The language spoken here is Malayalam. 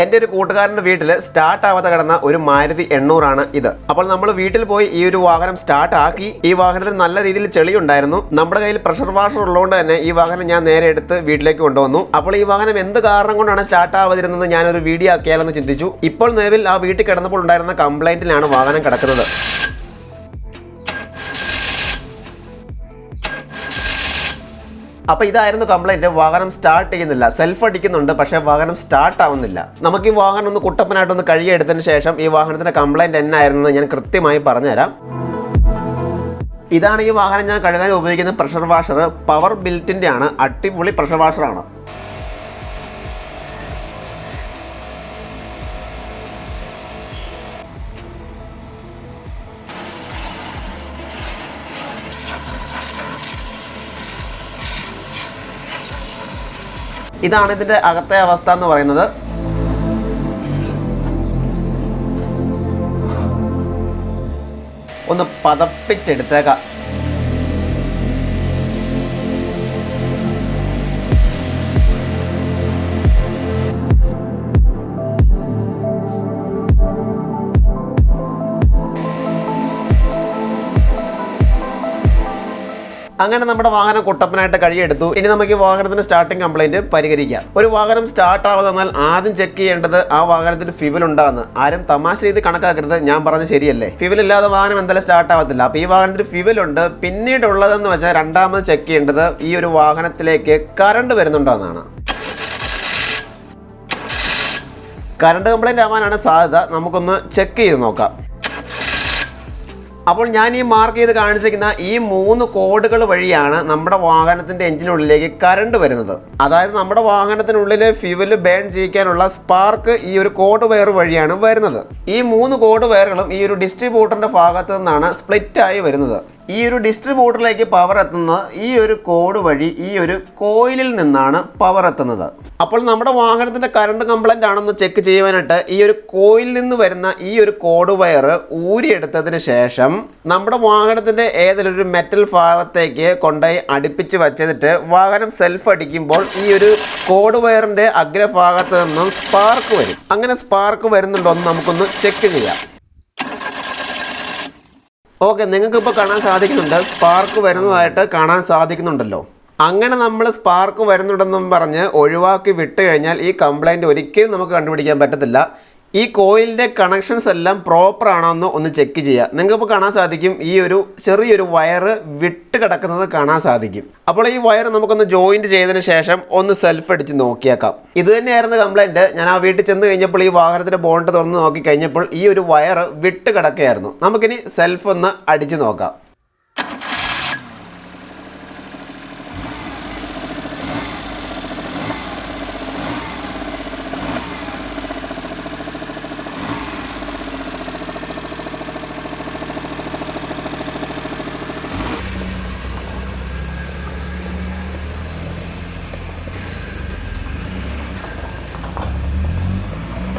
എൻ്റെ ഒരു കൂട്ടുകാരൻ്റെ വീട്ടിൽ സ്റ്റാർട്ട് ആവാതെ കിടന്ന ഒരു മാരുതി 800 ആണ് ഇത്. അപ്പോൾ നമ്മൾ വീട്ടിൽ പോയി ഈ ഒരു വാഹനം സ്റ്റാർട്ട് ആക്കി. ഈ വാഹനത്തിൽ നല്ല രീതിയിൽ ചെളി ഉണ്ടായിരുന്നു. നമ്മുടെ കയ്യിൽ പ്രഷർ വാഷർ ഉള്ളതുകൊണ്ട് തന്നെ ഈ വാഹനം ഞാൻ നേരെ എടുത്ത് വീട്ടിലേക്ക് കൊണ്ടുവന്നു. അപ്പോൾ ഈ വാഹനം എന്ത് കാരണം കൊണ്ടാണ് സ്റ്റാർട്ട് ആവാതിരുന്നത് ഞാനൊരു വീഡിയോ ആക്കിയാലെന്ന് ചിന്തിച്ചു. ഇപ്പോൾ നിലവിൽ ആ വീട്ടിൽ കിടന്നപ്പോൾ ഉണ്ടായിരുന്ന കംപ്ലൈൻറ്റിലാണ് വാഹനം കിടക്കുന്നത്. അപ്പോൾ ഇതായിരുന്നു കംപ്ലൈൻറ്റ്. വാഹനം സ്റ്റാർട്ട് ചെയ്യുന്നില്ല, സെൽഫ് അടിക്കുന്നുണ്ട്, പക്ഷേ വാഹനം സ്റ്റാർട്ട് ആവുന്നില്ല. നമുക്ക് ഈ വാഹനം ഒന്ന് കുട്ടപ്പനായിട്ടൊന്ന് കഴുകിയെടുത്തതിന് ശേഷം ഈ വാഹനത്തിൻ്റെ കംപ്ലൈൻറ്റ് എന്നായിരുന്നെന്ന് ഞാൻ കൃത്യമായി പറഞ്ഞുതരാം. ഇതാണ് ഈ വാഹനം ഞാൻ കഴുകാൻ ഉപയോഗിക്കുന്ന പ്രഷർ വാഷർ. പവർ ബിൽറ്റിൻ്റെ ആണ്, അടിപൊളി പ്രഷർ വാഷറാണ്. ഇതാണ് ഇതിൻ്റെ അകത്തെ അവസ്ഥ എന്ന് പറയുന്നത്. ഒന്ന് പതപ്പിച്ചെടുത്തേക്കാം. അങ്ങനെ നമ്മുടെ വാഹനം കുട്ടപ്പനായിട്ട് കഴുകിയെടുത്തു. ഇനി നമുക്ക് ഈ വാഹനത്തിന് സ്റ്റാർട്ടിംഗ് കംപ്ലൈൻറ്റ് പരിഹരിക്കാം. ഒരു വാഹനം സ്റ്റാർട്ട് ആവാതെ വന്നാൽ ആദ്യം ചെക്ക് ചെയ്യേണ്ടത് ആ വാഹനത്തിന് ഫ്യൂവൽ ഉണ്ടാകുന്നു. ആരും തമാശ രീതി കണക്കാക്കരുത്, ഞാൻ പറഞ്ഞ ശരിയല്ലേ. ഫ്യൂവൽ ഇല്ലാതെ വാഹനം എന്തായാലും സ്റ്റാർട്ട് ആവത്തില്ല. അപ്പോൾ ഈ വാഹനത്തിന് ഫ്യൂവൽ ഉണ്ട്. പിന്നീടുള്ളതെന്ന് വെച്ചാൽ രണ്ടാമത് ചെക്ക് ചെയ്യേണ്ടത് ഈ ഒരു വാഹനത്തിലേക്ക് കറണ്ട് വരുന്നുണ്ടോ എന്നാണ്. കറണ്ട് കംപ്ലൈൻറ്റ് ആവാനാണ് സാധ്യത. നമുക്കൊന്ന് ചെക്ക് ചെയ്ത് നോക്കാം. അപ്പോൾ ഞാൻ ഈ മാർക്ക് ചെയ്ത് കാണിച്ചിരിക്കുന്ന ഈ 3 കോഡുകൾ വഴിയാണ് നമ്മുടെ വാഹനത്തിൻ്റെ എഞ്ചിനുള്ളിലേക്ക് കറണ്ട് വരുന്നത്. അതായത് നമ്മുടെ വാഹനത്തിനുള്ളിൽ ഫ്യൂവൽ ബേൺ ചെയ്യിക്കാനുള്ള സ്പാർക്ക് ഈ ഒരു കോഡ് വയർ വഴിയാണ് വരുന്നത്. ഈ 3 കോഡ് വയറുകളും ഈ ഒരു ഡിസ്ട്രിബ്യൂട്ടറിൻ്റെ ഭാഗത്തു നിന്നാണ് സ്പ്ലിറ്റായി വരുന്നത്. ഈ ഒരു ഡിസ്ട്രിബ്യൂട്ടറിലേക്ക് പവർ എത്തുന്നത് ഈ ഒരു കോഡ് വഴി ഈ ഒരു കോയിലിൽ നിന്നാണ് പവർ എത്തുന്നത്. അപ്പോൾ നമ്മുടെ വാഹനത്തിൻ്റെ കറണ്ട് കംപ്ലൈൻ്റ് ആണെന്ന് ചെക്ക് ചെയ്യുവാനായിട്ട് ഈ ഒരു കോയിലിൽ നിന്ന് വരുന്ന ഈ ഒരു കോഡ് വയർ ഊരിയെടുത്തതിന് ശേഷം നമ്മുടെ വാഹനത്തിൻ്റെ ഏതെങ്കിലും ഒരു മെറ്റൽ ഭാഗത്തേക്ക് കൊണ്ടുപോയി അടുപ്പിച്ച് വച്ചിട്ട് വാഹനം സെൽഫ് അടിക്കുമ്പോൾ ഈ ഒരു കോഡ് വയറിൻ്റെ അഗ്രഭാഗത്ത് നിന്നും സ്പാർക്ക് വരും. അങ്ങനെ സ്പാർക്ക് വരുന്നുണ്ടോ എന്ന് നമുക്കൊന്ന് ചെക്ക് ചെയ്യാം. ഓക്കെ, നിങ്ങൾക്കിപ്പോൾ കാണാൻ സാധിക്കുന്നുണ്ട്, സ്പാർക്ക് വരുന്നതായിട്ട് കാണാൻ സാധിക്കുന്നുണ്ടല്ലോ. അങ്ങനെ നമ്മൾ സ്പാർക്ക് വരുന്നുണ്ടെന്നും പറഞ്ഞ് ഒഴിവാക്കി വിട്ട് കഴിഞ്ഞാൽ ഈ കംപ്ലൈൻറ്റ് ഒരിക്കലും നമുക്ക് കണ്ടുപിടിക്കാൻ പറ്റത്തില്ല. ഈ കോയിലിൻ്റെ കണക്ഷൻസ് എല്ലാം പ്രോപ്പർ ആണോ എന്ന് ഒന്ന് ചെക്ക് ചെയ്യുക. നിങ്ങൾക്കിപ്പോൾ കാണാൻ സാധിക്കും ഈ ഒരു ചെറിയൊരു വയറ് വിട്ട് കിടക്കുന്നത് കാണാൻ സാധിക്കും. അപ്പോൾ ഈ വയർ നമുക്കൊന്ന് ജോയിൻറ്റ് ചെയ്തതിന് ശേഷം ഒന്ന് സെൽഫ് അടിച്ച് നോക്കിയേക്കാം. ഇത് തന്നെയായിരുന്നു കംപ്ലൈൻറ്റ്. ഞാൻ ആ വീട്ടിൽ ചെന്ന് കഴിഞ്ഞപ്പോൾ ഈ വാഹനത്തിൻ്റെ ബോണ്ട് തുറന്ന് നോക്കി കഴിഞ്ഞപ്പോൾ ഈ ഒരു വയർ വിട്ട് കിടക്കുകയായിരുന്നു. നമുക്കിനി സെൽഫ് ഒന്ന് അടിച്ച് നോക്കാം.